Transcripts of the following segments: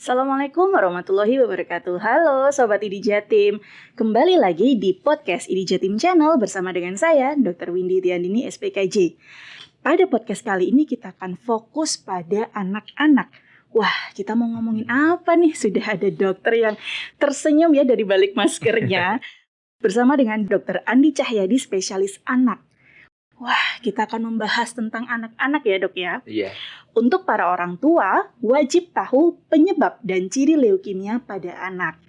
Assalamualaikum warahmatullahi wabarakatuh. Halo Sobat IDI Jatim. Kembali lagi di podcast IDI Jatim Channel bersama dengan saya, Dr. Windy Tiandini, SPKJ. Pada podcast kali ini kita akan fokus pada anak-anak. Wah, kita mau ngomongin apa nih? Sudah ada dokter yang tersenyum ya dari balik maskernya. Bersama dengan Dr. Andi Cahyadi, spesialis anak. Wah, kita akan membahas tentang anak-anak ya dok ya. Iya. Untuk para orang tua, wajib tahu penyebab dan ciri leukemia pada anak.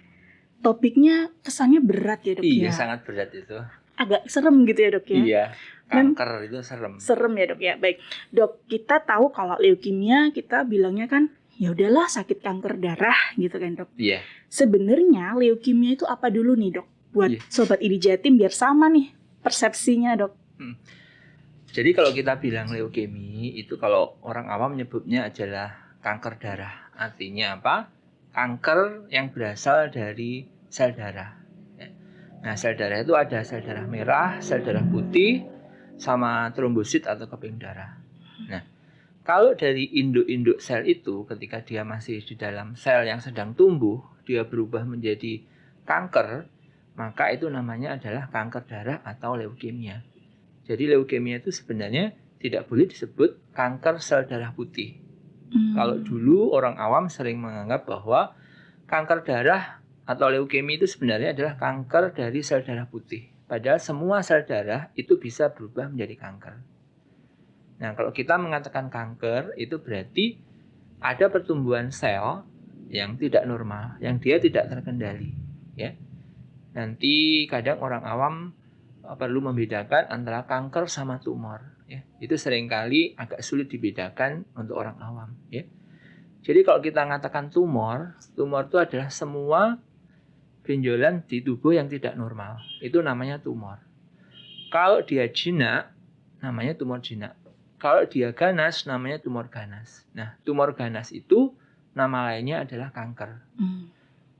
Topiknya kesannya berat ya dok ya. Iya, sangat berat itu. Agak serem gitu ya dok ya. Iya, kanker itu serem. Serem ya dok ya. Baik, dok, kita tahu kalau leukemia kita bilangnya kan ya udahlah sakit kanker darah gitu kan dok. Iya. Sebenarnya leukemia itu apa dulu nih dok? Buat Sobat IDI Jatim biar sama nih persepsinya dok. Jadi kalau kita bilang leukemia itu kalau orang awam menyebutnya adalah kanker darah. Artinya apa? Kanker yang berasal dari sel darah. Nah, sel darah itu ada sel darah merah, sel darah putih, sama trombosit atau keping darah. Nah, kalau dari induk-induk sel itu ketika dia masih di dalam sel yang sedang tumbuh, dia berubah menjadi kanker, maka itu namanya adalah kanker darah atau leukemia. Jadi leukemia itu sebenarnya tidak boleh disebut kanker sel darah putih. Kalau dulu orang awam sering menganggap bahwa kanker darah atau leukemia itu sebenarnya adalah kanker dari sel darah putih. Padahal semua sel darah itu bisa berubah menjadi kanker. Nah, kalau kita mengatakan kanker itu berarti ada pertumbuhan sel yang tidak normal, yang dia tidak terkendali. Ya. Nanti kadang orang awam perlu membedakan antara kanker sama tumor. Ya. Itu seringkali agak sulit dibedakan untuk orang awam. Ya. Jadi kalau kita mengatakan tumor itu adalah semua benjolan di tubuh yang tidak normal. Itu namanya tumor. Kalau dia jinak, namanya tumor jinak. Kalau dia ganas, namanya tumor ganas. Nah, tumor ganas itu nama lainnya adalah kanker.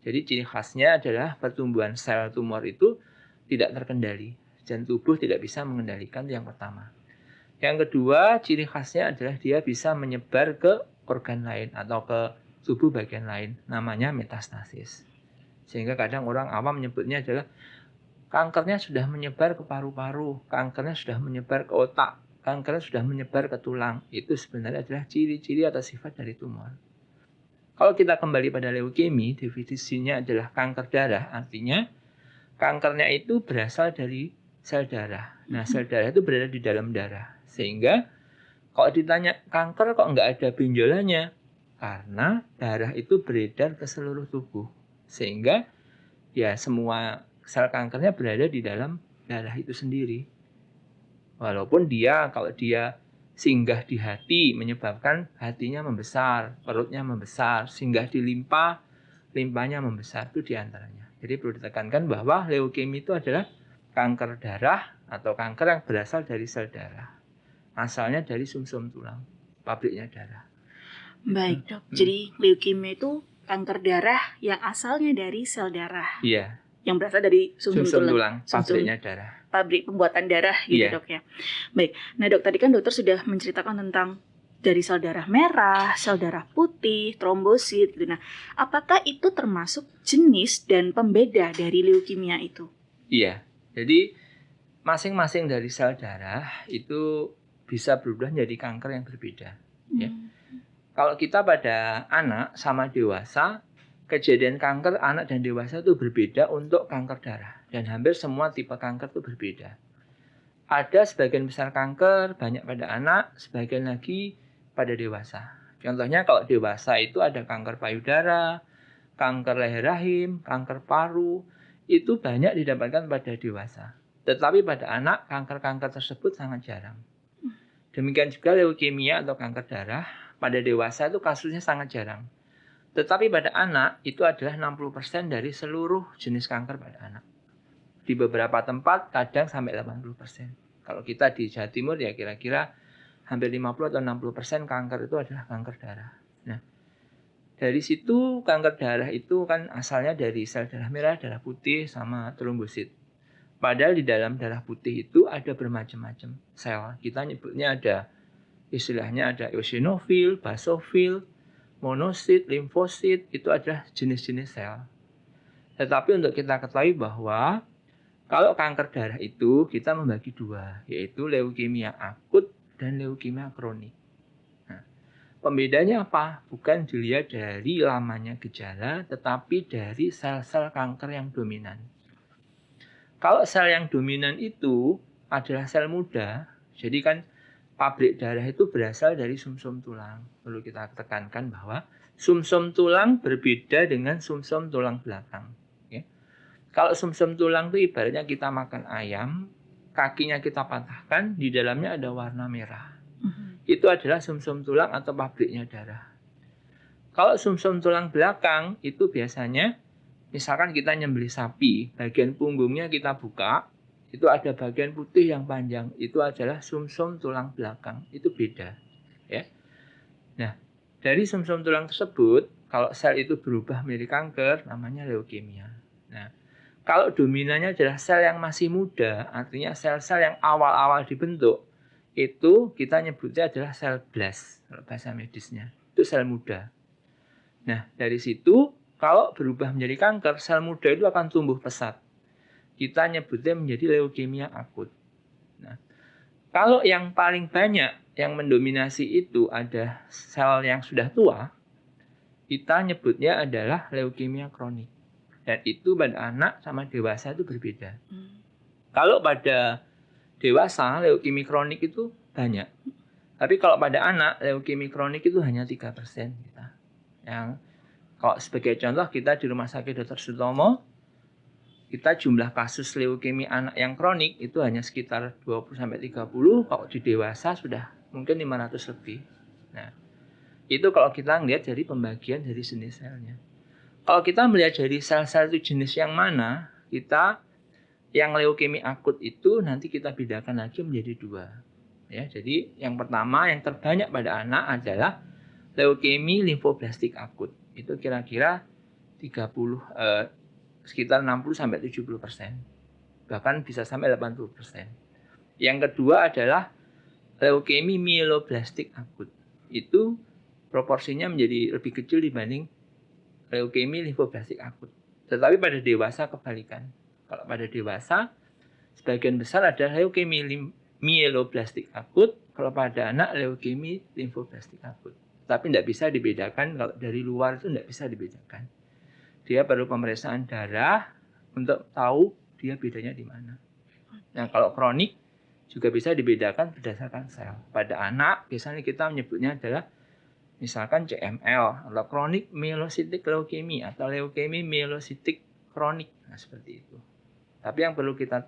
Jadi ciri khasnya adalah pertumbuhan sel tumor itu tidak terkendali. Dan tubuh tidak bisa mengendalikan, itu yang pertama. Yang kedua, ciri khasnya adalah dia bisa menyebar ke organ lain atau ke tubuh bagian lain. Namanya metastasis. Sehingga kadang orang awam menyebutnya adalah kankernya sudah menyebar ke paru-paru, kankernya sudah menyebar ke otak, kankernya sudah menyebar ke tulang. Itu sebenarnya adalah ciri-ciri atau sifat dari tumor. Kalau kita kembali pada leukemia, definisinya adalah kanker darah. Artinya kankernya itu berasal dari sel darah. Nah, sel darah itu berada di dalam darah. Sehingga kalau ditanya kanker kok nggak ada benjolannya? Karena darah itu beredar ke seluruh tubuh. Sehingga ya semua sel kankernya berada di dalam darah itu sendiri. Walaupun kalau dia singgah di hati menyebabkan hatinya membesar, perutnya membesar, singgah di limpa, limpanya membesar, itu diantaranya. Jadi perlu ditekankan bahwa leukemia itu adalah kanker darah atau kanker yang berasal dari sel darah. Asalnya dari sumsum tulang, pabriknya darah. Baik dok, jadi leukemia itu kanker darah yang asalnya dari sel darah. Iya. Yang berasal dari sumsum tulang, pabriknya darah. Pabrik pembuatan darah gitu dok ya. Baik, nah dok tadi kan dokter sudah menceritakan tentang dari sel darah merah, sel darah putih, trombosit gitu. Nah, apakah itu termasuk jenis dan pembeda dari leukemia itu? Iya. Jadi masing-masing dari sel darah itu bisa berubah menjadi kanker yang berbeda. Ya. Kalau kita pada anak sama dewasa, kejadian kanker anak dan dewasa itu berbeda untuk kanker darah. Dan hampir semua tipe kanker itu berbeda. Ada sebagian besar kanker banyak pada anak, sebagian lagi pada dewasa. Contohnya kalau dewasa itu ada kanker payudara, kanker leher rahim, kanker paru, itu banyak didapatkan pada dewasa. Tetapi pada anak, kanker-kanker tersebut sangat jarang. Demikian juga leukemia atau kanker darah, pada dewasa itu kasusnya sangat jarang. Tetapi pada anak, itu adalah 60% dari seluruh jenis kanker pada anak. Di beberapa tempat, kadang sampai 80%. Kalau kita di Jawa Timur, ya kira-kira hampir 50 atau 60% kanker itu adalah kanker darah. Nah, dari situ kanker darah itu kan asalnya dari sel darah merah, darah putih, sama trombosit. Padahal di dalam darah putih itu ada bermacam-macam sel. Kita nyebutnya istilahnya ada eosinofil, basofil, monosit, limfosit, itu adalah jenis-jenis sel. Tetapi untuk kita ketahui bahwa kalau kanker darah itu kita membagi dua, yaitu leukemia akut dan leukemia kronik. Nah, pembedanya apa? Bukan dilihat dari lamanya gejala, tetapi dari sel-sel kanker yang dominan. Kalau sel yang dominan itu adalah sel muda, jadi kan pabrik darah itu berasal dari sumsum tulang. Perlu kita tekankan bahwa sumsum tulang berbeda dengan sumsum tulang belakang. Ya. Kalau sumsum tulang itu ibaratnya kita makan ayam, kakinya kita patahkan, di dalamnya ada warna merah. Itu adalah sumsum tulang atau pabriknya darah. Kalau sumsum tulang belakang itu biasanya, misalkan kita nyembelih sapi, bagian punggungnya kita buka, itu ada bagian putih yang panjang, itu adalah sumsum tulang belakang, itu beda. Ya. Nah, dari sumsum tulang tersebut, kalau sel itu berubah menjadi kanker, namanya leukemia. Nah, kalau dominannya adalah sel yang masih muda, artinya sel-sel yang awal-awal dibentuk, itu kita nyebutnya adalah sel blast, kalau bahasa medisnya, itu sel muda. Nah, dari situ, kalau berubah menjadi kanker, sel muda itu akan tumbuh pesat. Kita nyebutnya menjadi leukemia akut. Nah, kalau yang paling banyak yang mendominasi itu ada sel yang sudah tua, kita nyebutnya adalah leukemia kronik. Dan itu pada anak sama dewasa itu berbeda. Kalau pada dewasa, leukemia kronik itu banyak. Tapi kalau pada anak, leukemia kronik itu hanya 3% kita. Yang kalau sebagai contoh kita di Rumah Sakit Dr. Sutomo, kita jumlah kasus leukemia anak yang kronik itu hanya sekitar 20-30, kalau di dewasa sudah mungkin 500 lebih. Nah, itu kalau kita melihat dari pembagian dari jenis selnya. Kalau kita melihat dari sel-sel itu jenis yang mana, kita yang leukemia akut itu nanti kita bedakan lagi menjadi dua. Ya, jadi yang pertama yang terbanyak pada anak adalah leukemia limfoblastik akut. Itu kira-kira sekitar 60-70%. Bahkan bisa sampai 80%. Yang kedua adalah leukemia mieloblastik akut. Itu proporsinya menjadi lebih kecil dibanding leukemia limfoblastik akut. Tetapi pada dewasa kebalikan. Kalau pada dewasa, sebagian besar adalah leukemia mieloblastik akut. Kalau pada anak, leukemia limfoblastik akut. Tapi tidak bisa dibedakan, kalau dari luar itu tidak bisa dibedakan. Dia perlu pemeriksaan darah untuk tahu dia bedanya di mana. Nah, kalau kronik juga bisa dibedakan berdasarkan sel. Pada anak, biasanya kita menyebutnya adalah misalkan CML atau kronik myelocytic leukemia atau leukemia myelocytic kronik. Nah, seperti itu. Tapi yang perlu kita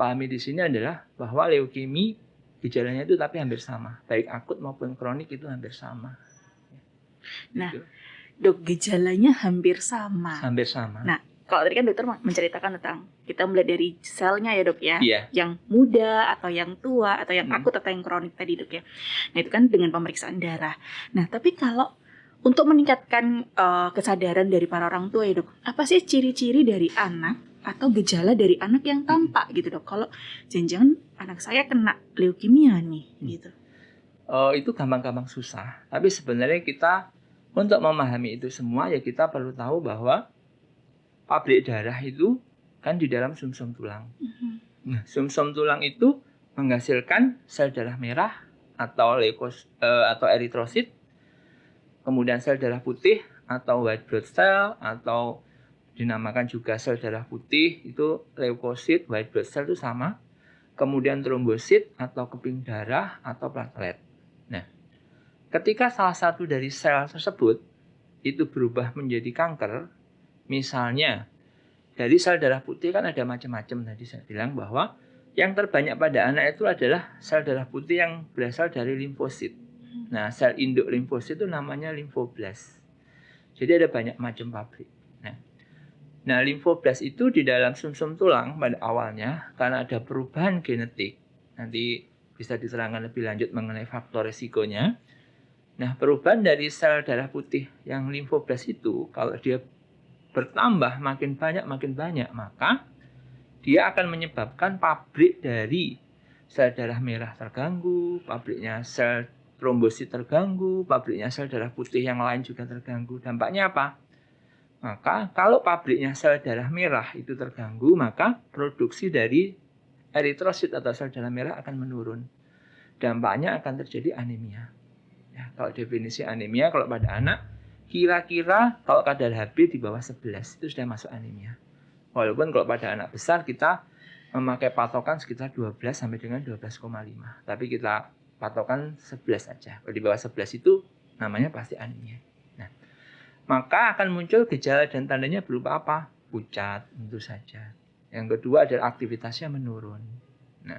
pahami di sini adalah bahwa leukemia gejalanya itu tapi hampir sama. Baik akut maupun kronik itu hampir sama. Nah, gitu. Dok, gejalanya hampir sama. Hampir sama. Nah, kalau tadi kan dokter menceritakan tentang kita melihat dari selnya ya dok ya, Iya. yang muda atau yang tua atau yang akut atau yang kronik tadi dok ya. Nah itu kan dengan pemeriksaan darah. Nah tapi kalau untuk meningkatkan kesadaran dari para orang tua ya dok, apa sih ciri-ciri dari anak atau gejala dari anak yang tampak gitu dok? Kalau jangan-jangan anak saya kena leukemia nih gitu. Itu gampang-gampang susah. Tapi sebenarnya kita untuk memahami itu semua ya kita perlu tahu bahwa pabrik darah itu kan di dalam sumsum tulang. Nah, sumsum tulang itu menghasilkan sel darah merah atau atau eritrosit, kemudian sel darah putih atau white blood cell atau dinamakan juga sel darah putih itu leukosit, white blood cell itu sama. Kemudian trombosit atau keping darah atau platelet. Nah, ketika salah satu dari sel tersebut itu berubah menjadi kanker, misalnya dari sel darah putih kan ada macam-macam, tadi saya bilang bahwa yang terbanyak pada anak itu adalah sel darah putih yang berasal dari limfosit. Nah, sel induk limfosit itu namanya limfoblast. Jadi ada banyak macam pabrik. Nah, limfoblast itu di dalam sumsum tulang pada awalnya karena ada perubahan genetik. Nanti bisa diterangkan lebih lanjut mengenai faktor resikonya. Nah, perubahan dari sel darah putih yang limfoblast itu kalau dia bertambah makin banyak, maka dia akan menyebabkan pabrik dari sel darah merah terganggu, pabriknya sel trombosit terganggu, pabriknya sel darah putih yang lain juga terganggu. Dampaknya apa? Maka kalau pabriknya sel darah merah itu terganggu, maka produksi dari eritrosit atau sel darah merah akan menurun. Dampaknya akan terjadi anemia. Ya, kalau definisi anemia kalau pada anak, kira-kira kalau kadar Hb di bawah 11 itu sudah masuk anemia. Walaupun kalau pada anak besar kita memakai patokan sekitar 12 sampai dengan 12,5. Tapi kita patokan 11 aja. Kalau di bawah 11 itu namanya pasti anemia. Nah, maka akan muncul gejala dan tandanya berupa apa? Pucat, tentu saja. Yang kedua adalah aktivitasnya menurun. Nah,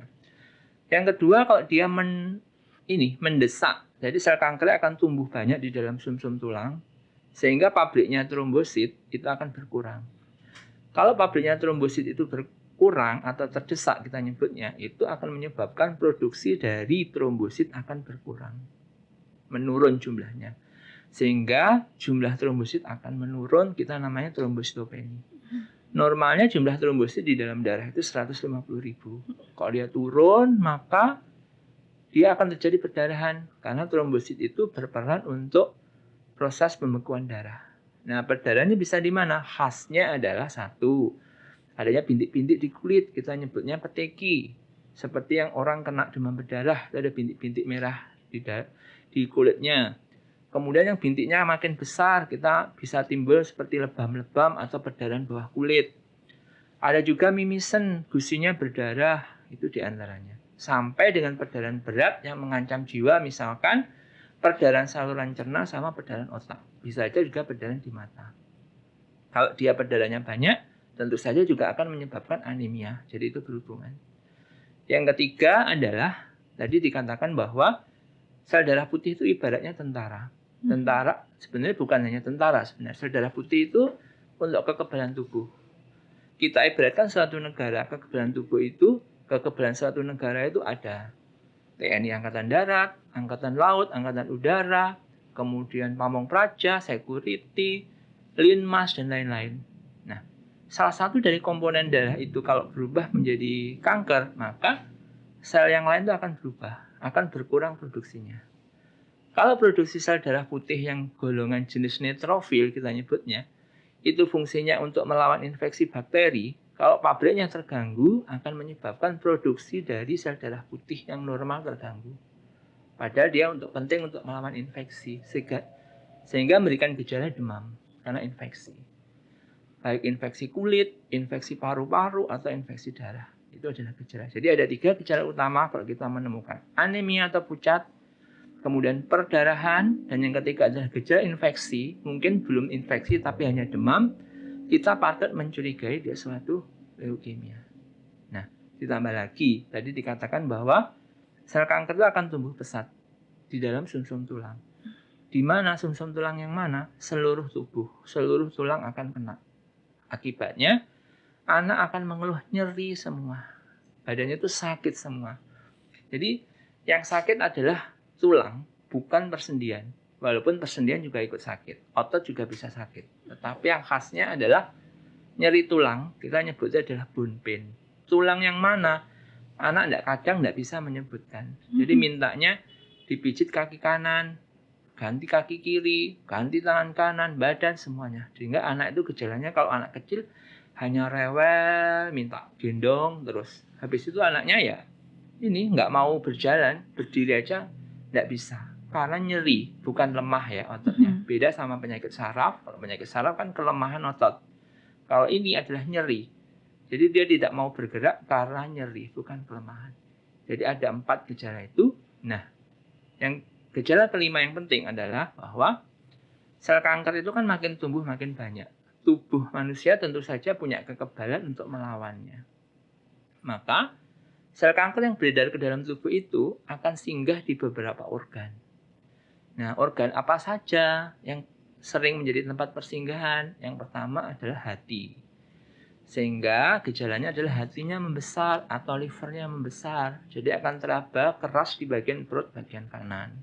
yang kedua kalau dia mendesak, jadi sel kanker akan tumbuh banyak di dalam sumsum tulang, sehingga pabriknya trombosit itu akan berkurang. Kalau pabriknya trombosit itu berkurang atau terdesak kita nyebutnya, itu akan menyebabkan produksi dari trombosit akan berkurang, menurun jumlahnya. Sehingga jumlah trombosit akan menurun, kita namanya trombositopeni. Normalnya jumlah trombosit di dalam darah itu 150.000. Kalau dia turun, maka dia akan terjadi perdarahan. Karena trombosit itu berperan untuk proses pembekuan darah. Nah, perdarahannya bisa di mana? Khasnya adalah satu, adanya bintik-bintik di kulit, kita nyebutnya peteki. Seperti yang orang kena demam berdarah, ada bintik-bintik merah di kulitnya. Kemudian yang bintiknya makin besar, kita bisa timbul seperti lebam-lebam atau perdarahan bawah kulit. Ada juga mimisen, gusinya berdarah, itu diantaranya. Sampai dengan perdarahan berat yang mengancam jiwa, misalkan perdarahan saluran cerna sama perdarahan otak. Bisa saja juga perdarahan di mata. Kalau dia perdarahannya banyak, tentu saja juga akan menyebabkan anemia. Jadi itu berhubungan. Yang ketiga adalah, tadi dikatakan bahwa sel darah putih itu ibaratnya tentara. Tentara sebenarnya bukan hanya tentara, sebenarnya sel darah putih itu untuk kekebalan tubuh. Kita ibaratkan suatu negara, kekebalan tubuh itu, kekebalan suatu negara itu ada TNI Angkatan Darat, Angkatan Laut, Angkatan Udara, kemudian Pamong Praja, Security, Linmas, dan lain-lain. Nah, salah satu dari komponen darah itu kalau berubah menjadi kanker, maka sel yang lain itu akan berubah, akan berkurang produksinya. Kalau produksi sel darah putih yang golongan jenis neutrofil kita nyebutnya, itu fungsinya untuk melawan infeksi bakteri. Kalau pabriknya terganggu, akan menyebabkan produksi dari sel darah putih yang normal terganggu. Padahal dia penting untuk melawan infeksi, sehingga memberikan gejala demam karena infeksi. Baik infeksi kulit, infeksi paru-paru, atau infeksi darah. Itu adalah gejala. Jadi ada 3 gejala utama kalau kita menemukan anemia atau pucat, kemudian perdarahan, dan yang ketiga adalah gejala infeksi. Mungkin belum infeksi tapi hanya demam. Kita patut mencurigai dia suatu leukemia. Nah, ditambah lagi, tadi dikatakan bahwa sel kanker itu akan tumbuh pesat di dalam sumsum tulang. Di mana sumsum tulang yang mana? Seluruh tubuh, seluruh tulang akan kena. Akibatnya, anak akan mengeluh nyeri semua. Badannya itu sakit semua. Jadi, yang sakit adalah tulang, bukan persendian. Walaupun persendian juga ikut sakit, otot juga bisa sakit. Tetapi yang khasnya adalah nyeri tulang, kita nyebutnya adalah bone pain. Tulang yang mana? Anak kadang tidak bisa menyebutkan. Jadi mintanya dipijit kaki kanan, ganti kaki kiri, ganti tangan kanan, badan semuanya. Sehingga anak itu gejalanya kalau anak kecil hanya rewel, minta gendong terus. Habis itu anaknya ya ini nggak mau berjalan, berdiri aja nggak bisa. Karena nyeri, bukan lemah ya ototnya. Beda sama penyakit saraf. Kalau penyakit saraf kan kelemahan otot. Kalau ini adalah nyeri. Jadi dia tidak mau bergerak karena nyeri, bukan kelemahan. Jadi ada 4 gejala itu. Nah, yang gejala kelima yang penting adalah bahwa sel kanker itu kan makin tumbuh makin banyak. Tubuh manusia tentu saja punya kekebalan untuk melawannya. Maka sel kanker yang beredar ke dalam tubuh itu akan singgah di beberapa organ. Nah, organ apa saja yang sering menjadi tempat persinggahan? Yang pertama adalah hati. Sehingga gejalanya adalah hatinya membesar atau livernya membesar. Jadi akan teraba keras di bagian perut bagian kanan.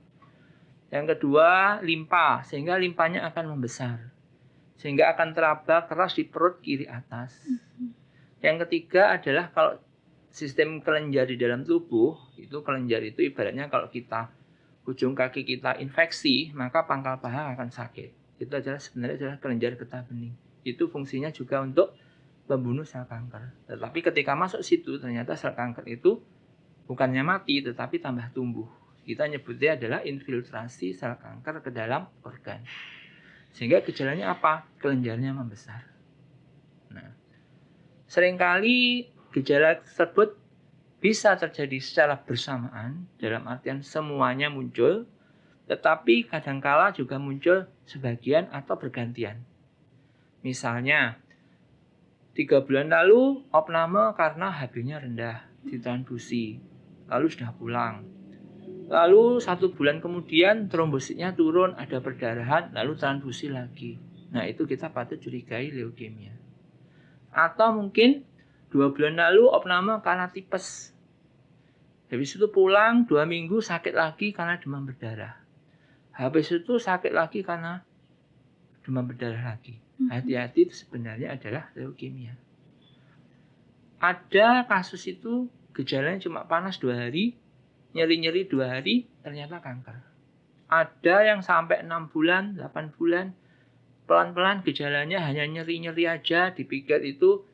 Yang kedua, limpa. Sehingga limpanya akan membesar. Sehingga akan teraba keras di perut kiri atas. Yang ketiga adalah kalau sistem kelenjar di dalam tubuh, itu kelenjar itu ibaratnya kalau kita ujung kaki kita infeksi, maka pangkal paha akan sakit. Itu sebenarnya adalah kelenjar getah bening. Itu fungsinya juga untuk membunuh sel kanker. Tetapi ketika masuk situ, ternyata sel kanker itu bukannya mati, tetapi tambah tumbuh. Kita nyebutnya adalah infiltrasi sel kanker ke dalam organ. Sehingga gejalanya apa? Kelenjarnya membesar. Nah, seringkali gejala tersebut bisa terjadi secara bersamaan, dalam artian semuanya muncul, tetapi kadangkala juga muncul sebagian atau bergantian. Misalnya, 3 bulan lalu opname karena HB-nya rendah, ditransfusi, lalu sudah pulang. Lalu 1 bulan kemudian trombositnya turun, ada perdarahan, lalu transfusi lagi. Nah, itu kita patut curigai leukemia. Atau mungkin 2 bulan lalu opname karena tipes. Habis itu pulang 2 minggu sakit lagi karena demam berdarah. Habis itu sakit lagi karena demam berdarah lagi. Hati-hati, itu sebenarnya adalah leukemia. Ada kasus itu gejalanya cuma panas 2 hari, nyeri-nyeri 2 hari, ternyata kanker. Ada yang sampai 6 bulan, 8 bulan, pelan-pelan gejalanya hanya nyeri-nyeri aja, dipikir itu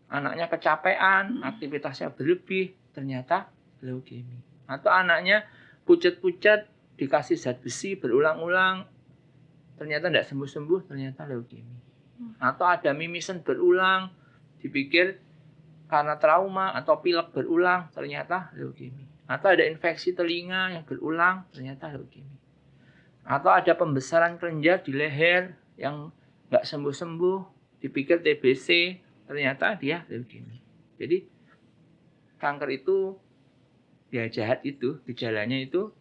anaknya kecapean, aktivitasnya berlebih, ternyata leukemia. Atau anaknya pucat-pucat, dikasih zat besi berulang-ulang, ternyata tidak sembuh-sembuh, ternyata leukemia. Atau ada mimisan berulang, dipikir karena trauma atau pilek berulang, ternyata leukemia. Atau ada infeksi telinga yang berulang, ternyata leukemia. Atau ada pembesaran kelenjar di leher yang nggak sembuh-sembuh, dipikir TBC, ternyata dia leukemia. Jadi kanker itu, ya jahat itu, gejalanya itu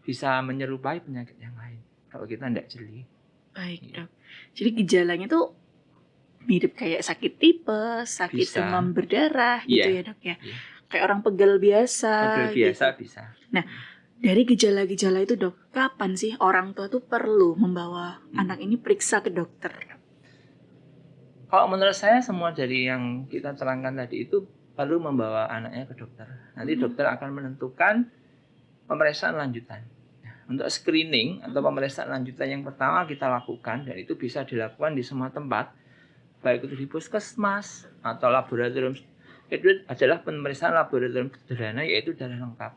bisa menyerupai penyakit yang lain kalau kita tidak jeli. Baik, Dok. Jadi gejalanya tuh mirip kayak sakit tipes, sakit demam berdarah gitu ya, Dok ya. Kayak orang pegal biasa. Pegal biasa gitu. bisa. Nah, dari gejala-gejala itu, Dok, kapan sih orang tua tuh perlu membawa anak ini periksa ke dokter? Kalau menurut saya semua dari yang kita terangkan tadi itu perlu membawa anaknya ke dokter. Nanti dokter akan menentukan pemeriksaan lanjutan. Untuk screening atau pemeriksaan lanjutan yang pertama kita lakukan, dan itu bisa dilakukan di semua tempat, baik itu di puskesmas atau laboratorium. Itu adalah pemeriksaan laboratorium sederhana, yaitu darah lengkap.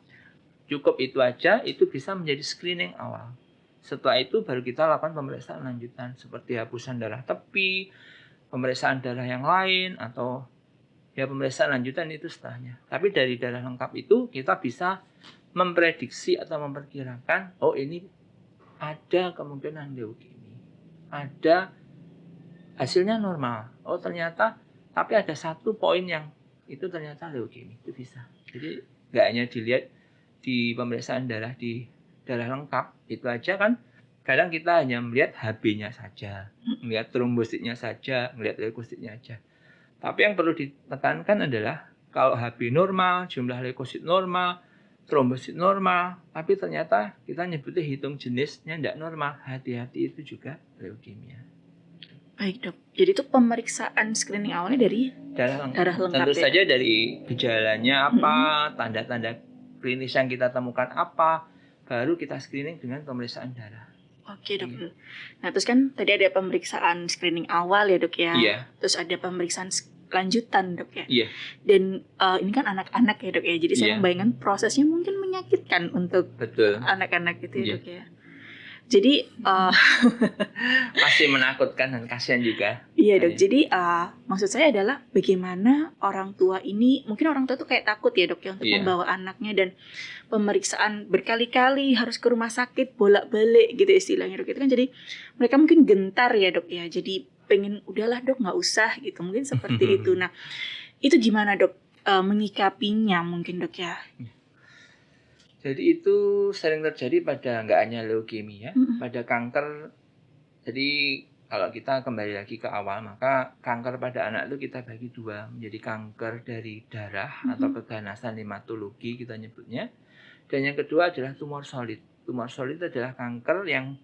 Cukup itu aja, itu bisa menjadi screening awal. Setelah itu baru kita lakukan pemeriksaan lanjutan seperti hapusan darah tepi, pemeriksaan darah yang lain, atau ya pemeriksaan lanjutan itu setelahnya. Tapi dari darah lengkap itu kita bisa memprediksi atau memperkirakan, oh ini ada kemungkinan leukemia. Ada hasilnya normal. Oh ternyata, tapi ada 1 poin yang itu ternyata leukemia. Itu bisa. Jadi nggak hanya dilihat di pemeriksaan darah di darah lengkap, itu aja kan. Kadang kita hanya melihat HB-nya saja, melihat trombositnya saja, melihat leukositnya saja. Tapi yang perlu ditekankan adalah kalau HB normal, jumlah leukosit normal, trombosit normal, tapi ternyata kita nyebutnya hitung jenisnya tidak normal, hati-hati, itu juga leukemia. Baik, Dok. Jadi itu pemeriksaan screening awalnya dari darah lengkap. Tentu saja dari gejalanya apa, tanda-tanda klinis yang kita temukan apa, baru kita screening dengan pemeriksaan darah. Oke, Dok. Nah, terus kan tadi ada pemeriksaan screening awal ya, Dok ya. Iya. Terus ada pemeriksaan lanjutan, Dok ya. Iya. Dan ini kan anak-anak ya, Dok ya. Jadi saya membayangkan prosesnya mungkin menyakitkan untuk anak-anak itu ya, Dok ya. Jadi pasti menakutkan dan kasihan juga. Iya, Dok. Jadi maksud saya adalah bagaimana orang tua ini, mungkin orang tua tuh kayak takut ya, Dok ya, untuk membawa anaknya, dan pemeriksaan berkali-kali harus ke rumah sakit bolak-balik gitu istilahnya, Dok. Itu kan jadi mereka mungkin gentar ya, Dok ya. Jadi pengen udahlah, Dok, nggak usah gitu. Mungkin seperti itu. Nah, itu gimana, Dok, menyikapinya mungkin, Dok ya? Jadi itu sering terjadi pada nggak hanya leukemia, pada kanker. Jadi kalau kita kembali lagi ke awal, maka kanker pada anak itu kita bagi 2, menjadi kanker dari darah atau keganasan hematologi kita nyebutnya, dan yang kedua adalah tumor solid. Tumor solid adalah kanker yang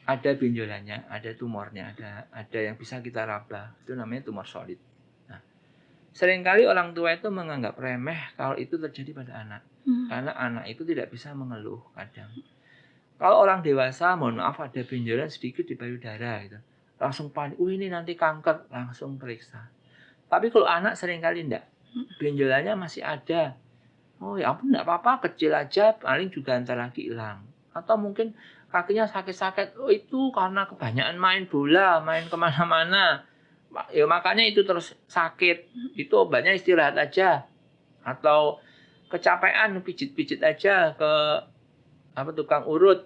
ada benjolannya, ada tumornya, ada yang bisa kita raba, itu namanya tumor solid. Nah, seringkali orang tua itu menganggap remeh kalau itu terjadi pada anak. Karena anak itu tidak bisa mengeluh kadang. Kalau orang dewasa, mohon maaf ada benjolan sedikit di payudara gitu, langsung panik, ini nanti kanker, langsung periksa. Tapi kalau anak seringkali enggak, benjolannya masih ada. Oh ya ampun, enggak apa-apa, kecil aja, paling juga ntar lagi hilang. Atau mungkin kakinya sakit-sakit, oh itu karena kebanyakan main bola, main kemana-mana. Ya makanya itu terus sakit, itu obatnya istirahat aja. Atau kecapean, pijit-pijit aja ke tukang urut,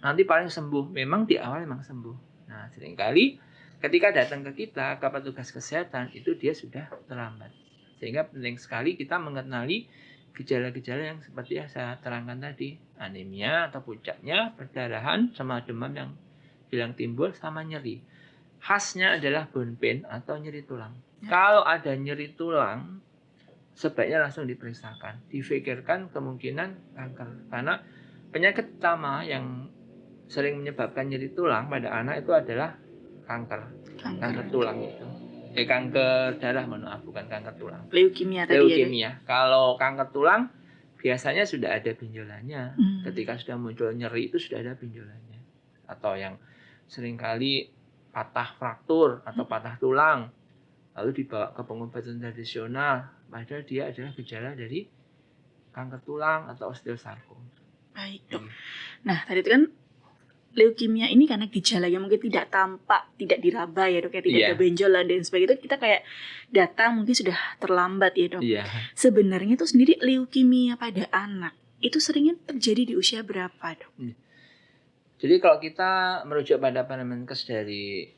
nanti paling sembuh. Memang di awal memang sembuh. Nah seringkali ketika datang ke kita, ke petugas kesehatan, itu dia sudah terlambat. Sehingga penting sekali kita mengenali gejala-gejala yang seperti yang saya terangkan tadi. Anemia atau puncaknya, perdarahan, sama demam yang hilang timbul, sama nyeri. Khasnya adalah bone pain atau nyeri tulang. Kalau ada nyeri tulang, sebaiknya langsung diperiksakan. Difikirkan kemungkinan kanker. Karena penyakit utama yang sering menyebabkan nyeri tulang pada anak itu adalah kanker tulang itu. Kanker darah, maaf, bukan kanker tulang. Leukemia tadi. Leukemia. Kalau kanker tulang biasanya sudah ada benjolannya. Ketika sudah muncul nyeri itu sudah ada benjolannya. Atau yang seringkali patah fraktur atau patah tulang, lalu dibawa ke pengobatan tradisional, padahal dia adalah gejala dari kanker tulang atau osteosarkom. Baik dok. Nah tadi itu kan leukemia ini karena gejalanya mungkin tidak tampak, tidak diraba ya dok ya, tidak ada benjolan dan sebagainya, itu kita kayak datang mungkin sudah terlambat ya dok. Sebenarnya itu sendiri leukemia pada anak itu seringnya terjadi di usia berapa dok? Jadi kalau kita merujuk pada Permenkes di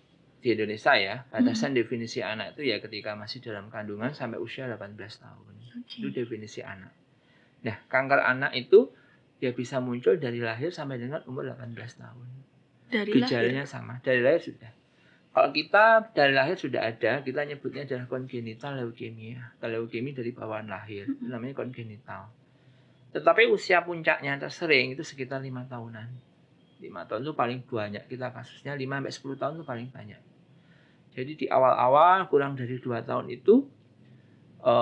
Indonesia ya, batasan definisi anak itu ya ketika masih dalam kandungan sampai usia 18 tahun. Itu definisi anak. Nah, kanker anak itu dia bisa muncul dari lahir sampai dengan umur 18 tahun. Gejalanya sama, dari lahir sudah. Kalau kita dari lahir sudah ada, kita nyebutnya adalah congenital leukemia. Kalau leukemia dari bawaan lahir, itu namanya congenital. Tetapi usia puncaknya tersering itu sekitar 5 tahunan. 5 tahun itu paling banyak kita kasusnya, 5-10 tahun itu paling banyak. Jadi di awal-awal kurang dari 2 tahun itu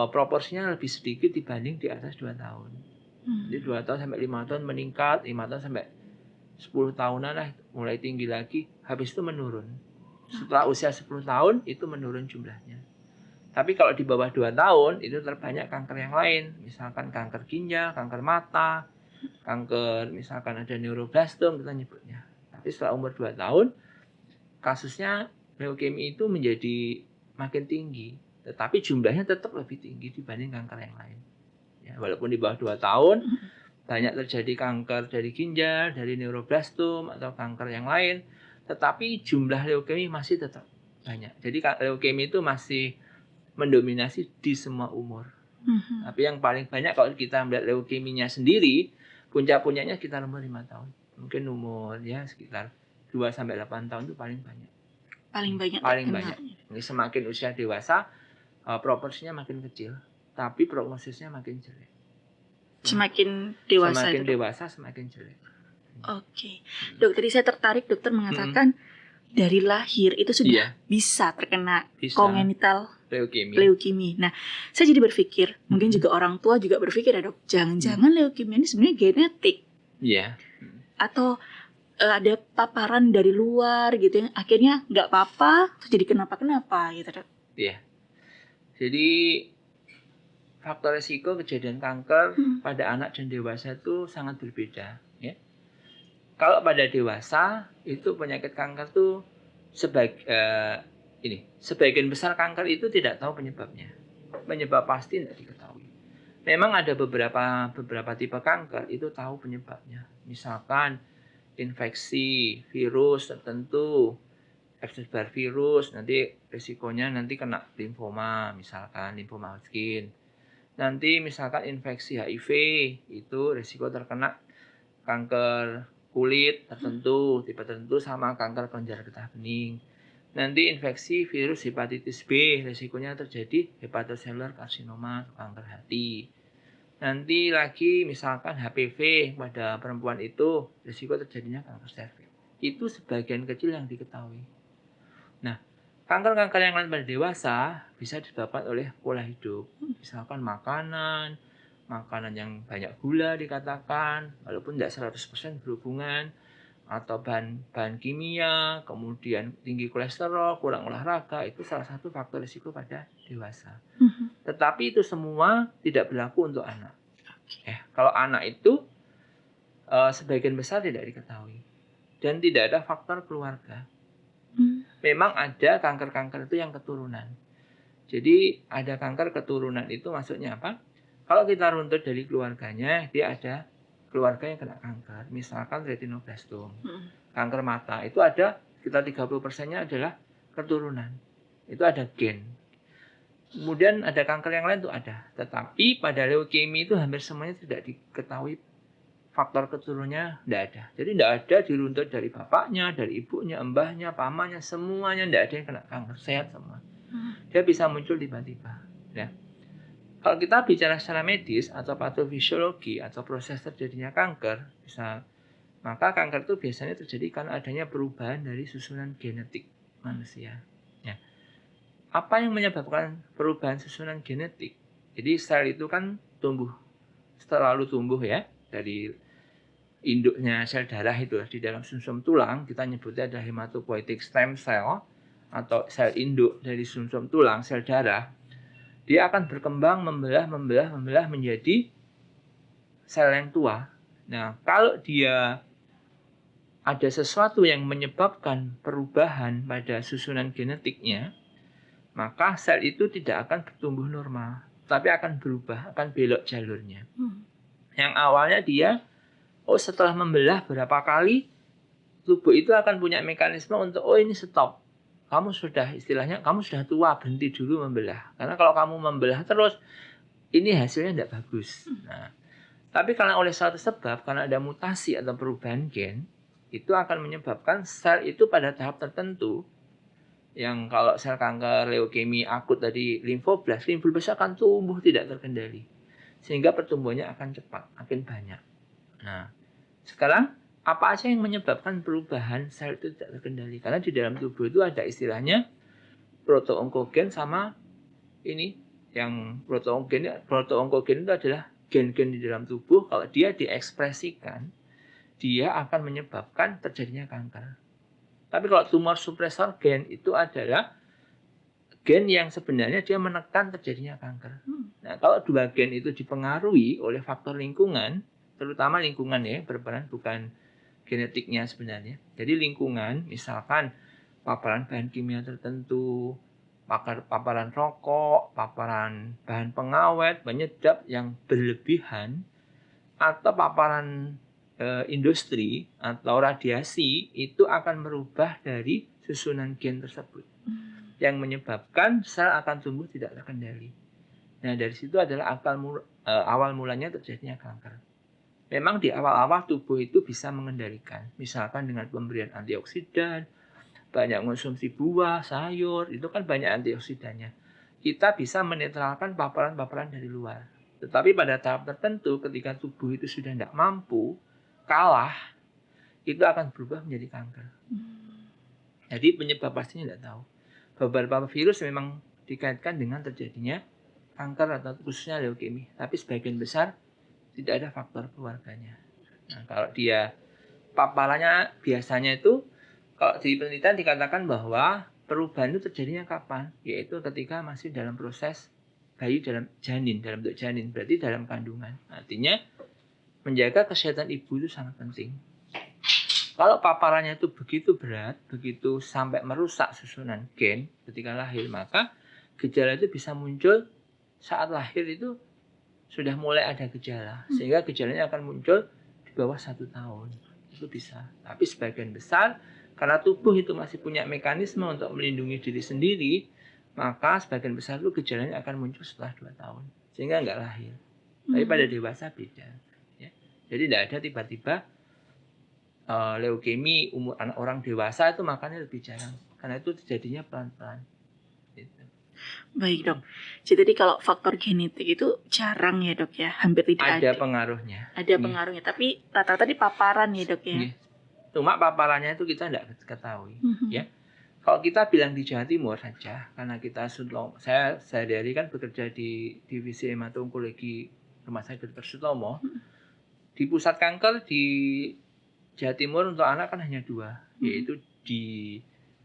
proporsinya lebih sedikit dibanding di atas 2 tahun. Jadi 2 tahun sampai 5 tahun meningkat, 5 tahun sampai 10 tahunan lah mulai tinggi lagi, habis itu menurun. Setelah usia 10 tahun itu menurun jumlahnya. Tapi kalau di bawah 2 tahun itu terbanyak kanker yang lain, misalkan kanker ginjal, kanker mata, kanker misalkan ada neuroblastoma kita nyebutnya. Tapi setelah umur 2 tahun kasusnya leukemia itu menjadi makin tinggi, tetapi jumlahnya tetap lebih tinggi dibanding kanker yang lain. Ya, walaupun di bawah 2 tahun banyak terjadi kanker dari ginjal, dari neuroblastoma atau kanker yang lain, tetapi jumlah leukemia masih tetap banyak. Jadi leukemia itu masih mendominasi di semua umur. Tapi yang paling banyak kalau kita melihat leukeminya sendiri, puncak-puncaknya sekitar umur 5 tahun. Mungkin umur ya sekitar 2-8 tahun itu paling banyak. Paling banyak. Ini semakin usia dewasa, proporsinya makin kecil, tapi prognosisnya makin jelek. Semakin dewasa. Semakin dewasa semakin jelek. Oke. Dok, tadi saya tertarik dokter mengatakan dari lahir itu sudah bisa terkena congenital leukemia. Nah, saya jadi berpikir, mungkin juga orang tua juga berpikir ya dok, jangan-jangan leukemia ini sebenarnya genetik. Iya. Atau ada paparan dari luar gitu yang akhirnya nggak apa-apa, terus jadi kenapa-kenapa gitu dok. Iya. Jadi faktor risiko kejadian kanker pada anak dan dewasa itu sangat berbeda. Ya. Kalau pada dewasa itu penyakit kanker tuh sebagian besar kanker itu tidak tahu penyebabnya. Penyebab pasti tidak diketahui. Memang ada beberapa tipe kanker itu tahu penyebabnya. Misalkan infeksi virus tertentu, Epstein-Barr virus, nanti risikonya nanti kena limfoma, misalkan limfoma Hodgkin. Nanti misalkan infeksi HIV itu risiko terkena kanker kulit tertentu, tipe tertentu, sama kanker kelenjar getah bening. Nanti infeksi virus hepatitis B, risikonya terjadi hepatocellular carcinoma, kanker hati. Nanti lagi misalkan HPV pada perempuan itu risiko terjadinya kanker serviks. Itu sebagian kecil yang diketahui. Nah, kanker-kanker yang lain pada dewasa bisa disebabkan oleh pola hidup. Misalkan makanan yang banyak gula dikatakan, walaupun tidak 100% berhubungan. atau bahan kimia, kemudian tinggi kolesterol, kurang olahraga, itu salah satu faktor risiko pada dewasa. Tetapi itu semua tidak berlaku untuk anak. Kalau anak itu sebagian besar tidak diketahui dan tidak ada faktor keluarga. Memang ada kanker-kanker itu yang keturunan. Jadi ada kanker keturunan itu maksudnya apa? Kalau kita runtut dari keluarganya, dia ada keluarga yang kena kanker, misalkan retinoblastoma, kanker mata, itu ada sekitar 30%-nya adalah keturunan. Itu ada gen. Kemudian ada kanker yang lain itu ada. Tetapi pada leukemia itu hampir semuanya tidak diketahui faktor keturunannya, tidak ada. Jadi tidak ada diruntut dari bapaknya, dari ibunya, mbahnya, pamannya, semuanya tidak ada yang kena kanker, sehat semua. Dia bisa muncul tiba-tiba. Ya. Kalau kita bicara secara medis atau patofisiologi atau proses terjadinya kanker, maka kanker itu biasanya terjadi karena adanya perubahan dari susunan genetik manusia. Ya. Apa yang menyebabkan perubahan susunan genetik? Jadi sel itu kan selalu tumbuh ya, dari induknya sel darah itu di dalam sumsum tulang, kita nyebutnya ada hematopoietic stem cell atau sel induk dari sumsum tulang, sel darah. Dia akan berkembang membelah menjadi sel yang tua. Nah, kalau dia ada sesuatu yang menyebabkan perubahan pada susunan genetiknya, maka sel itu tidak akan bertumbuh normal, tapi akan berubah, akan belok jalurnya. Yang awalnya dia, setelah membelah berapa kali, tubuh itu akan punya mekanisme untuk, ini stop. Kamu sudah tua, berhenti dulu membelah. Karena kalau kamu membelah terus, ini hasilnya tidak bagus. Nah, tapi karena oleh suatu sebab, karena ada mutasi atau perubahan gen, itu akan menyebabkan sel itu pada tahap tertentu, yang kalau sel kanker leukemia akut tadi limfoblast akan tumbuh tidak terkendali. Sehingga pertumbuhannya akan cepat, makin banyak. Nah, sekarang apa aja yang menyebabkan perubahan sel itu tidak terkendali? Karena di dalam tubuh itu ada istilahnya proto-onkogen sama ini, yang proto-onkogen itu adalah gen-gen di dalam tubuh. Kalau dia diekspresikan, dia akan menyebabkan terjadinya kanker. Tapi kalau tumor supresor gen itu adalah gen yang sebenarnya dia menekan terjadinya kanker. Nah, kalau dua gen itu dipengaruhi oleh faktor lingkungan, terutama lingkungan ya, berperan, bukan genetiknya sebenarnya. Jadi lingkungan, misalkan paparan bahan kimia tertentu, paparan rokok, paparan bahan pengawet, penyedap yang berlebihan, atau paparan industri atau radiasi, itu akan merubah dari susunan gen tersebut, yang menyebabkan sel akan tumbuh tidak terkendali. Nah, dari situ adalah awal mulanya terjadinya kanker. Memang di awal-awal tubuh itu bisa mengendalikan, misalkan dengan pemberian antioksidan, banyak konsumsi buah, sayur, itu kan banyak antioksidannya. Kita bisa menetralkan paparan-paparan dari luar. Tetapi pada tahap tertentu, ketika tubuh itu sudah tidak mampu, kalah, itu akan berubah menjadi kanker. Jadi penyebab pastinya tidak tahu. Beberapa virus memang dikaitkan dengan terjadinya kanker atau khususnya leukemia, tapi sebagian besar tidak ada faktor keluarganya. Nah, kalau dia paparannya biasanya itu, kalau di penelitian dikatakan bahwa perubahan itu terjadinya kapan? Yaitu ketika masih dalam proses bayi dalam bentuk janin, berarti dalam kandungan. Artinya menjaga kesehatan ibu itu sangat penting. Kalau paparannya itu begitu berat, begitu sampai merusak susunan gen ketika lahir, maka gejala itu bisa muncul saat lahir itu sudah mulai ada gejala, sehingga gejalanya akan muncul di bawah 1 tahun. Itu bisa. Tapi sebagian besar, karena tubuh itu masih punya mekanisme untuk melindungi diri sendiri, maka sebagian besar itu gejalanya akan muncul setelah 2 tahun, sehingga nggak lahir. Tapi pada dewasa beda. Ya. Jadi tidak ada tiba-tiba leukemia umur anak orang dewasa itu makanya lebih jarang, karena itu terjadinya pelan-pelan. Gitu. Baik dok, jadi kalau faktor genetik itu jarang ya dok ya, hampir tidak ada. Ada pengaruhnya. Ada pengaruhnya, tapi rata-rata di paparan ya dok ya. Cuma paparannya itu kita tidak ketahui. Ya. Kalau kita bilang di Jawa Timur saja, karena kita saya sehari-hari kan bekerja di divisi hemato-onkologi Rumah Sakit Dr. Sutomo, di pusat kanker di Jawa Timur untuk anak kan hanya 2, yaitu di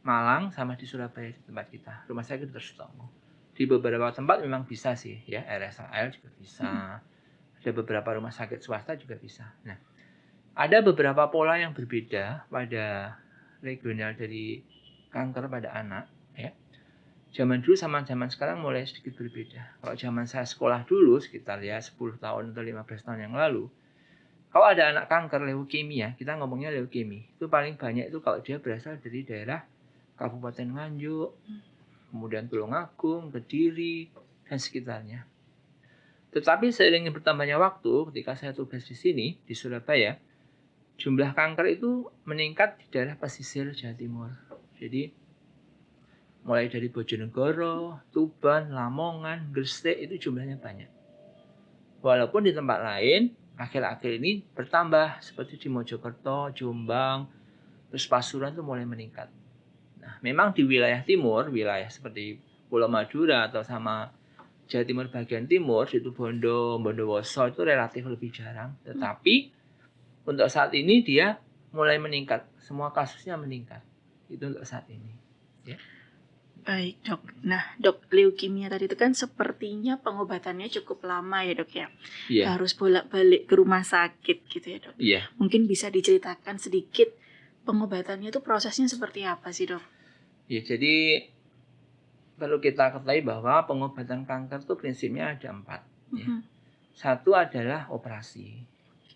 Malang sama di Surabaya di tempat kita, Rumah Sakit Dr. Sutomo. Di beberapa tempat memang bisa sih ya, RSAL juga bisa. Ada beberapa rumah sakit swasta juga bisa. Nah, ada beberapa pola yang berbeda pada regional dari kanker pada anak ya. Zaman dulu sama zaman sekarang mulai sedikit berbeda. Kalau zaman saya sekolah dulu sekitar ya 10 tahun atau 15 tahun yang lalu, kalau ada anak kanker leukemia, kita ngomongnya leukemia, itu paling banyak itu kalau dia berasal dari daerah Kabupaten Nganjuk, kemudian Tulungagung, Kediri, dan sekitarnya. Tetapi seiring bertambahnya waktu, ketika saya tugas di sini, di Surabaya, jumlah kanker itu meningkat di daerah pesisir Jawa Timur. Jadi, mulai dari Bojonegoro, Tuban, Lamongan, Gresik, itu jumlahnya banyak. Walaupun di tempat lain, akhir-akhir ini bertambah, seperti di Mojokerto, Jombang, terus Pasuruan itu mulai meningkat. Nah, memang di wilayah timur, wilayah seperti Pulau Madura atau sama Jawa Timur bagian timur, itu Bondowoso itu relatif lebih jarang. Tetapi untuk saat ini dia mulai meningkat, semua kasusnya meningkat. Itu untuk saat ini. Ya. Baik dok, nah dok, leukemia tadi itu kan sepertinya pengobatannya cukup lama ya dok ya? Iya. Harus bolak-balik ke rumah sakit gitu ya dok? Iya. Mungkin bisa diceritakan sedikit pengobatannya itu prosesnya seperti apa sih dok? Ya, jadi perlu kita ketahui bahwa pengobatan kanker itu prinsipnya ada 4. Ya. 1 adalah operasi,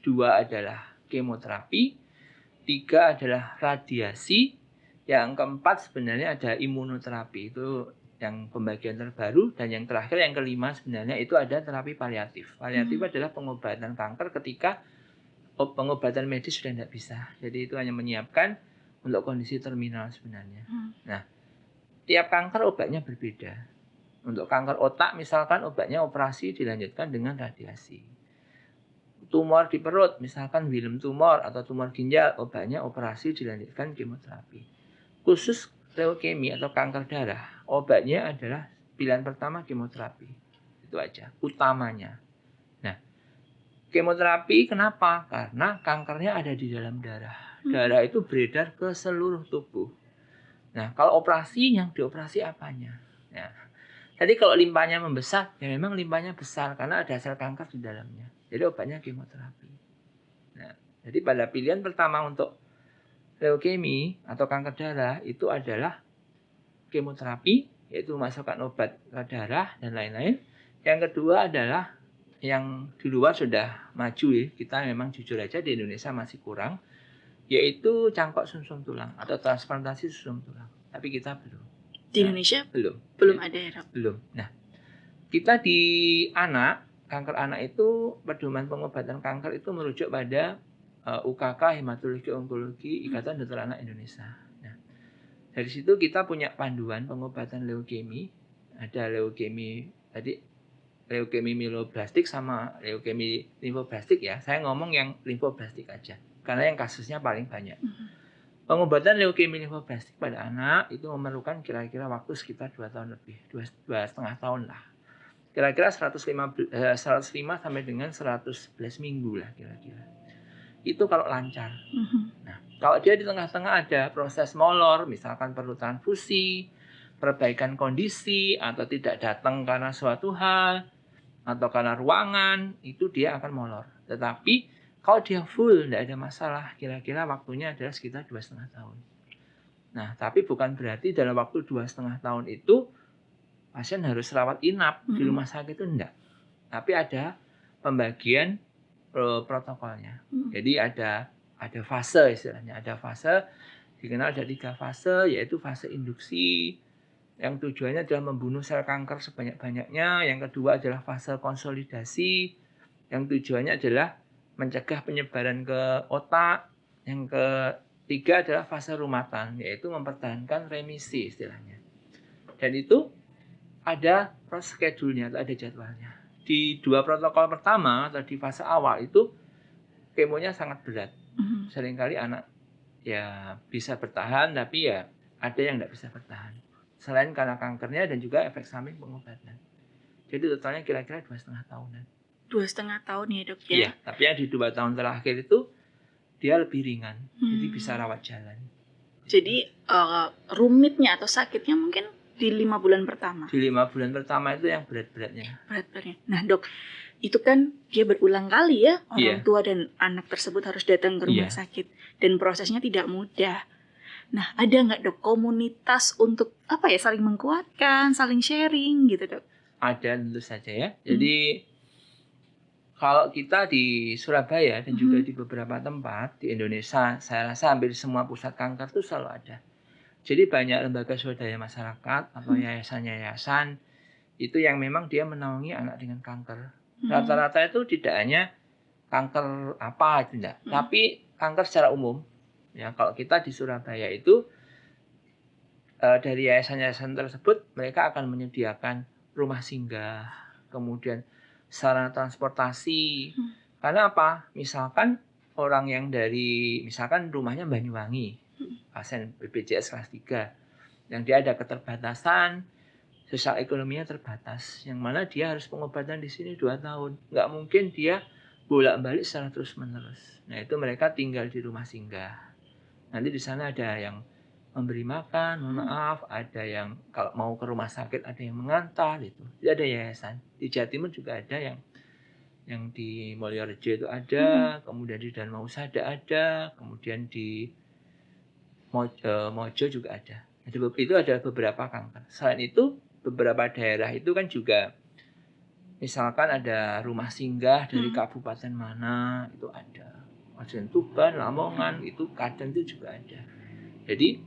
2 adalah kemoterapi, 3 adalah radiasi, yang keempat sebenarnya ada imunoterapi, itu yang pembagian terbaru, dan yang terakhir yang kelima sebenarnya itu ada terapi paliatif. Paliatif adalah pengobatan kanker ketika pengobatan medis sudah tidak bisa. Jadi itu hanya menyiapkan untuk kondisi terminal sebenarnya. Nah, tiap kanker obatnya berbeda. Untuk kanker otak misalkan obatnya operasi dilanjutkan dengan radiasi. Tumor di perut misalkan Wilm tumor atau tumor ginjal obatnya operasi dilanjutkan kemoterapi. Khusus leukemia atau kanker darah obatnya adalah pilihan pertama kemoterapi. Itu aja utamanya. Nah, kemoterapi kenapa? Karena kankernya ada di dalam darah. Darah itu beredar ke seluruh tubuh. Nah, kalau operasi yang dioperasi apanya? Nah, jadi kalau limpahnya membesar, ya memang limpahnya besar karena ada sel kanker di dalamnya. Jadi obatnya kemoterapi. Nah, jadi pada pilihan pertama untuk leukemia atau kanker darah itu adalah kemoterapi, yaitu memasukkan obat ke darah dan lain-lain. Yang kedua adalah yang di luar sudah maju ya, kita memang jujur aja di Indonesia masih kurang, yaitu cangkok sumsum tulang atau transplantasi sumsum tulang. Tapi kita belum. Di Indonesia belum ada ya dok? Belum. Nah, kita di kanker anak itu pedoman pengobatan kanker itu merujuk pada UKK Hematologi Onkologi Ikatan Dokter Anak Indonesia. Nah, dari situ kita punya panduan pengobatan leukemia. Ada leukemia tadi leukemia mieloblastik sama leukemia limfoblastik ya. Saya ngomong yang limfoblastik aja karena yang kasusnya paling banyak. Pengobatan leukemia limfoblastik pada anak itu memerlukan kira-kira waktu sekitar 2 tahun lebih, 2,5 tahun lah. Kira-kira 105 sampai dengan 111 minggu lah kira-kira. Itu kalau lancar. Nah, kalau dia di tengah-tengah ada proses molor, misalkan perlu transfusi, perbaikan kondisi, atau tidak datang karena suatu hal, atau karena ruangan, itu dia akan molor. Tetapi kalau dia full, tidak ada masalah. Kira-kira waktunya adalah sekitar 2,5 tahun. Nah, tapi bukan berarti dalam waktu 2,5 tahun itu pasien harus rawat inap di rumah sakit itu enggak. Tapi ada pembagian protokolnya. Jadi ada fase istilahnya. Ada fase, dikenal ada 3 fase, yaitu fase induksi, yang tujuannya adalah membunuh sel kanker sebanyak-banyaknya. Yang kedua adalah fase konsolidasi, yang tujuannya adalah mencegah penyebaran ke otak. Yang ketiga adalah fase rumatan, yaitu mempertahankan remisi istilahnya. Dan itu ada schedule-nya atau ada jadwalnya. Di 2 protokol pertama atau di fase awal itu kemonya sangat berat. Seringkali anak ya bisa bertahan, tapi ya ada yang tidak bisa bertahan. Selain karena kankernya dan juga efek samping pengobatan. Jadi totalnya kira-kira 2,5 tahunan. 2,5 tahun ya dok ya? Iya, tapi yang di 2 tahun terakhir itu dia lebih ringan, jadi bisa rawat jalan. Jadi rumitnya atau sakitnya mungkin di 5 bulan pertama. Di 5 bulan pertama itu yang berat-beratnya. Berat-beratnya. Nah dok, itu kan dia berulang kali ya orang Iya. tua dan anak tersebut harus datang ke rumah Iya. sakit dan prosesnya tidak mudah. Nah ada nggak dok komunitas untuk saling menguatkan, saling sharing gitu dok? Ada tentu saja ya. Jadi kalau kita di Surabaya dan juga di beberapa tempat di Indonesia, saya rasa hampir semua pusat kanker itu selalu ada. Jadi banyak lembaga swadaya masyarakat atau yayasan-yayasan itu yang memang dia menaungi anak dengan kanker. Rata-rata itu tidak hanya kanker apa itu enggak, tapi kanker secara umum. Ya, kalau kita di Surabaya itu dari yayasan-yayasan tersebut mereka akan menyediakan rumah singgah, kemudian sarana transportasi. Karena apa? Misalkan orang yang dari misalkan rumahnya Banyuwangi, pasien BPJS kelas 3, yang dia ada keterbatasan, sosial ekonominya terbatas, yang mana dia harus pengobatan di sini 2 tahun. Nggak mungkin dia bolak-balik secara terus-menerus. Nah, itu mereka tinggal di rumah singgah. Nanti di sana ada yang memberi makan, mohon maaf, ada yang kalau mau ke rumah sakit ada yang mengantar gitu. Jadi ada yayasan. Di Jawa Timur juga ada yang di Mulyorejo itu ada, kemudian di Dharma Husada ada, kemudian di Mojo juga ada. Itu ada beberapa kanker. Selain itu, beberapa daerah itu kan juga misalkan ada rumah singgah dari kabupaten mana itu ada. Kabupaten Tuban, Lamongan itu kadang itu juga ada. Jadi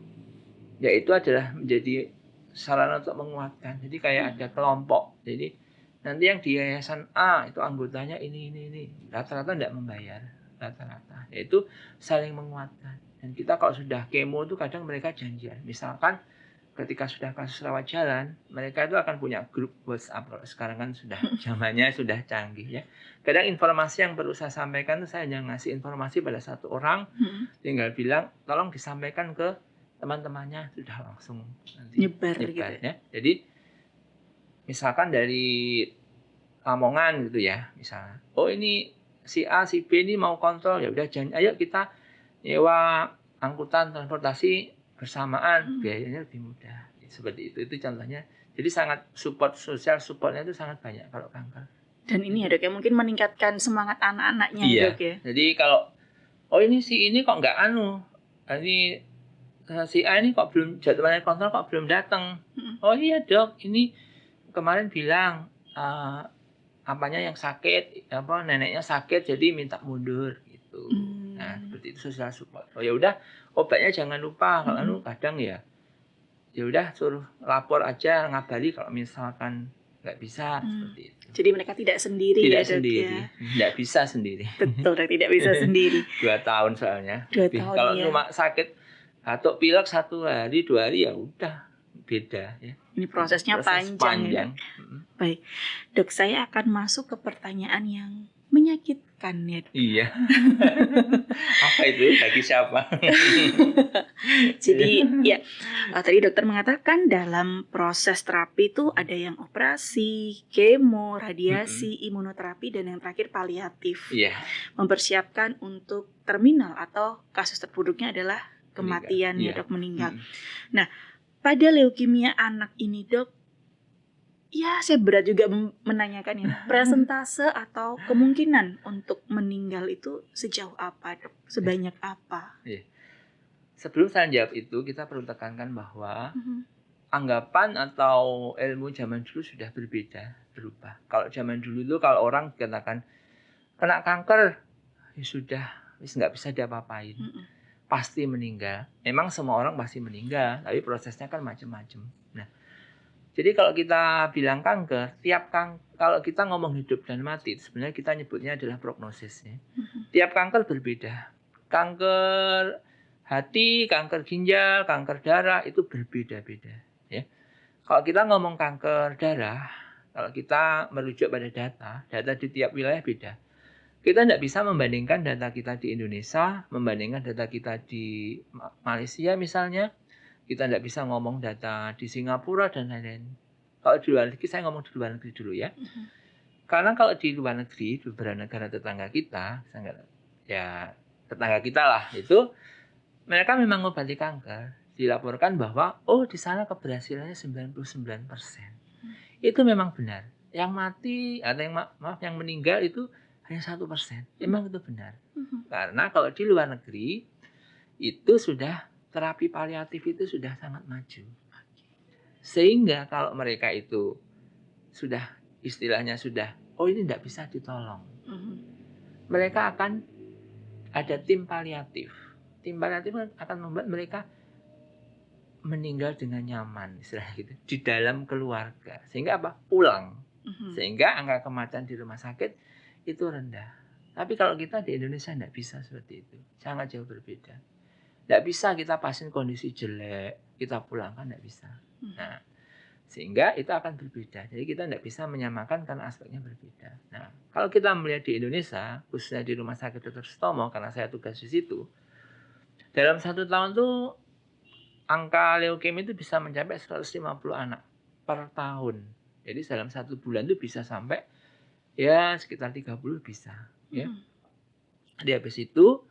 ya itu adalah menjadi sarana untuk menguatkan. Jadi kayak ada kelompok. Jadi nanti yang di yayasan A itu anggotanya ini. Rata-rata tidak membayar. Rata-rata. Yaitu saling menguatkan. Dan kita kalau sudah kemo itu kadang mereka janjian. Misalkan ketika sudah kasus rawat jalan, mereka itu akan punya grup WhatsApp. Kalau sekarang kan sudah zamannya sudah canggih ya. Kadang informasi yang perlu saya sampaikan itu saya hanya ngasih informasi pada satu orang, tinggal bilang tolong disampaikan ke teman-temannya, sudah langsung nanti nyebar gitu ya. Jadi misalkan dari Lamongan gitu ya, misalnya, oh ini si A si B ini mau kontrol, ya udah jangan, ayo kita nyewa angkutan transportasi bersamaan, biayanya lebih mudah. Seperti itu contohnya. Jadi sangat supportnya itu sangat banyak kalau kanker. Dan ini ya dok ya mungkin meningkatkan semangat anak-anaknya ya dok ya. Jadi kalau ini kok nggak ini si A ini kok belum jadwalnya kontrol kok belum datang. Oh iya dok, ini kemarin bilang apanya yang sakit, neneknya sakit jadi minta mundur gitu. Nah, seperti itu social support. Oh ya udah, obatnya jangan lupa. Kalau kadang ya udah suruh lapor aja, ngabari kalau misalkan nggak bisa seperti itu. Jadi mereka tidak sendiri tidak ya dok sendiri. ya. Nggak bisa sendiri. Betul dok, tidak bisa sendiri. 2 tahun soalnya. 2 tahun kalau ya. cuma sakit atau pilek 1 hari 2 hari ya udah beda ya. Ini prosesnya panjang. Ya. Baik, dok saya akan masuk ke pertanyaan yang menyakitkan ya. Iya. Apa itu? Bagi siapa? Jadi ya tadi dokter mengatakan dalam proses terapi itu ada yang operasi, kemo, radiasi, imunoterapi dan yang terakhir paliatif. Iya. Mempersiapkan untuk terminal atau kasus terburuknya adalah kematian ya dok, meninggal. Nah pada leukemia anak ini dok, ya saya berat juga menanyakan ya, persentase atau kemungkinan untuk meninggal itu sejauh apa dok? Sebanyak apa? Sebelum saya jawab itu, kita perlu tekankan bahwa anggapan atau ilmu zaman dulu sudah berubah. Kalau zaman dulu itu kalau orang dikatakan kena kanker, ya sudah, nggak bisa diapa-apain. Pasti meninggal. Memang semua orang pasti meninggal, tapi prosesnya kan macam-macam. Nah, jadi kalau kita bilang kanker, kalau kita ngomong hidup dan mati, sebenarnya kita nyebutnya adalah prognosisnya. Tiap kanker berbeda. Kanker hati, kanker ginjal, kanker darah itu berbeda-beda. Ya. Kalau kita ngomong kanker darah, kalau kita merujuk pada data di tiap wilayah beda. Kita tidak bisa membandingkan data kita di Indonesia, membandingkan data kita di Malaysia misalnya. Kita tidak bisa ngomong data di Singapura dan lain-lain. Kalau di luar negeri, saya ngomong di luar negeri dulu ya. Karena kalau di luar negeri, di beberapa negara tetangga kita, ya tetangga kita lah, itu mereka memang mengobati kanker, dilaporkan bahwa di sana keberhasilannya 99%. Itu memang benar. Yang mati atau yang meninggal itu hanya 1%. Memang itu benar. Karena kalau di luar negeri itu sudah terapi paliatif itu sudah sangat maju. Sehingga kalau mereka itu sudah istilahnya sudah ini tidak bisa ditolong, mereka akan ada tim paliatif. Tim paliatif akan membuat mereka meninggal dengan nyaman, istilahnya gitu, di dalam keluarga. Sehingga pulang. Sehingga angka kematian di rumah sakit itu rendah. Tapi kalau kita di Indonesia tidak bisa seperti itu, sangat jauh berbeda. Tidak bisa kita pasien kondisi jelek kita pulangkan, tidak bisa. Nah, sehingga itu akan berbeda. Jadi kita tidak bisa menyamakan karena aspeknya berbeda. Nah, kalau kita melihat di Indonesia, khususnya di Rumah Sakit Dr. Sutomo, karena saya tugas di situ, dalam 1 tahun tuh angka leukemia itu bisa mencapai 150 anak per tahun. Jadi dalam 1 bulan itu bisa sampai ya sekitar 30 bisa. Ya. Jadi habis itu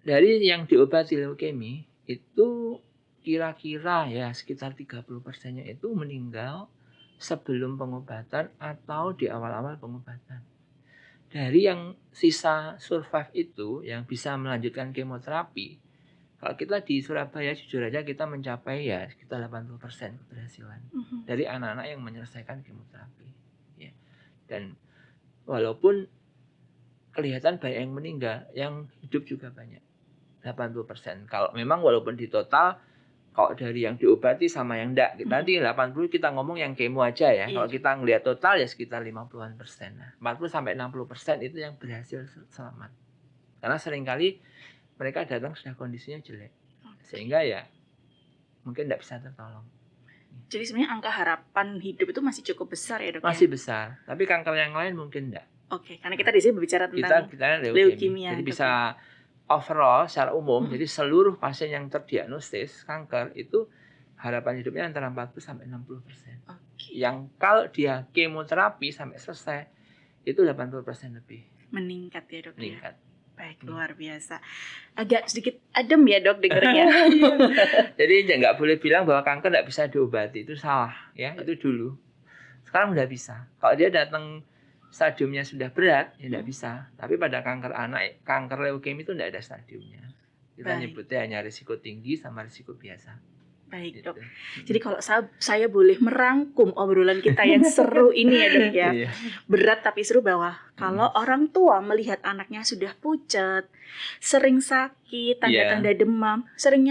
dari yang diobati leukemia itu kira-kira ya sekitar 30%-nya itu meninggal sebelum pengobatan atau di awal-awal pengobatan. Dari yang sisa survive itu yang bisa melanjutkan kemoterapi, kalau kita di Surabaya jujur aja kita mencapai ya sekitar 80% keberhasilan dari anak-anak yang menyelesaikan kemoterapi. Ya. Dan walaupun kelihatan banyak yang meninggal, yang hidup juga banyak. 80%. Kalau memang walaupun di total kalau dari yang diobati sama yang enggak, nanti 80 kita ngomong yang kemo aja ya. Kalau kita ngelihat total ya sekitar 50-an%. Nah, 40-60% itu yang berhasil selamat. Karena seringkali mereka datang sudah kondisinya jelek. Sehingga ya mungkin enggak bisa tertolong. Jadi sebenarnya angka harapan hidup itu masih cukup besar ya, Dok? Masih besar. Tapi kanker yang lain mungkin enggak. Oke, karena kita di sini berbicara tentang kita leukemia. Jadi bisa overall secara umum, jadi seluruh pasien yang terdiagnosis kanker itu harapan hidupnya antara 40-60%. Yang kalau dia kemoterapi sampai selesai itu 80% lebih. Meningkat ya, Dok? Meningkat. Baik, luar biasa. Agak sedikit adem ya, Dok, dengarnya. Jadi nggak boleh bilang bahwa kanker nggak bisa diobati, itu salah ya, itu dulu. Sekarang udah bisa. Kalau dia datang stadiumnya sudah berat, ya tidak bisa. Tapi pada kanker anak, kanker leukemia itu tidak ada stadiumnya. Kita nyebutnya hanya risiko tinggi sama risiko biasa. Baik, gitu. Dok. Jadi kalau saya boleh merangkum obrolan kita yang seru ini ya, Dok ya. Berat tapi seru, bahwa kalau orang tua melihat anaknya sudah pucat, sering sakit, tanda-tanda demam, sering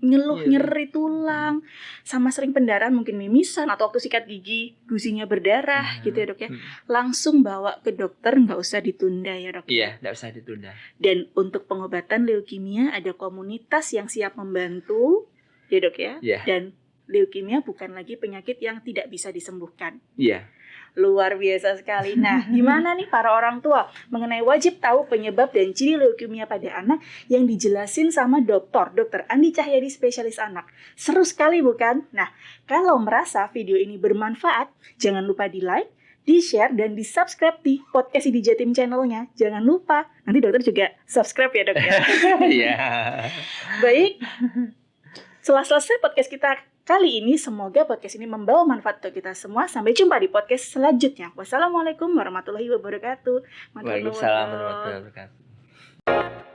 ngeluh nyeri tulang, sama sering pendarahan, mungkin mimisan atau waktu sikat gigi gusinya berdarah gitu ya, Dok ya. Langsung bawa ke dokter, nggak usah ditunda ya, Dok. Iya, nggak usah ditunda. Dan untuk pengobatan leukemia ada komunitas yang siap membantu ya, Dok ya. Dan leukemia bukan lagi penyakit yang tidak bisa disembuhkan. Iya. Luar biasa sekali. Nah, gimana nih para orang tua mengenai wajib tahu penyebab dan ciri leukemia pada anak yang dijelasin sama Dr. Andi Cahyadi, spesialis anak. Seru sekali bukan? Nah, kalau merasa video ini bermanfaat, jangan lupa di-like, di-share, dan di-subscribe di podcast IDJ Jatim channel-nya. Jangan lupa, nanti dokter juga subscribe ya, Dok ya. Iya. Baik. Setelah selesai podcast kita kali ini, semoga podcast ini membawa manfaat untuk kita semua. Sampai jumpa di podcast selanjutnya. Wassalamualaikum warahmatullahi wabarakatuh. Waalaikumsalam warahmatullahi wabarakatuh.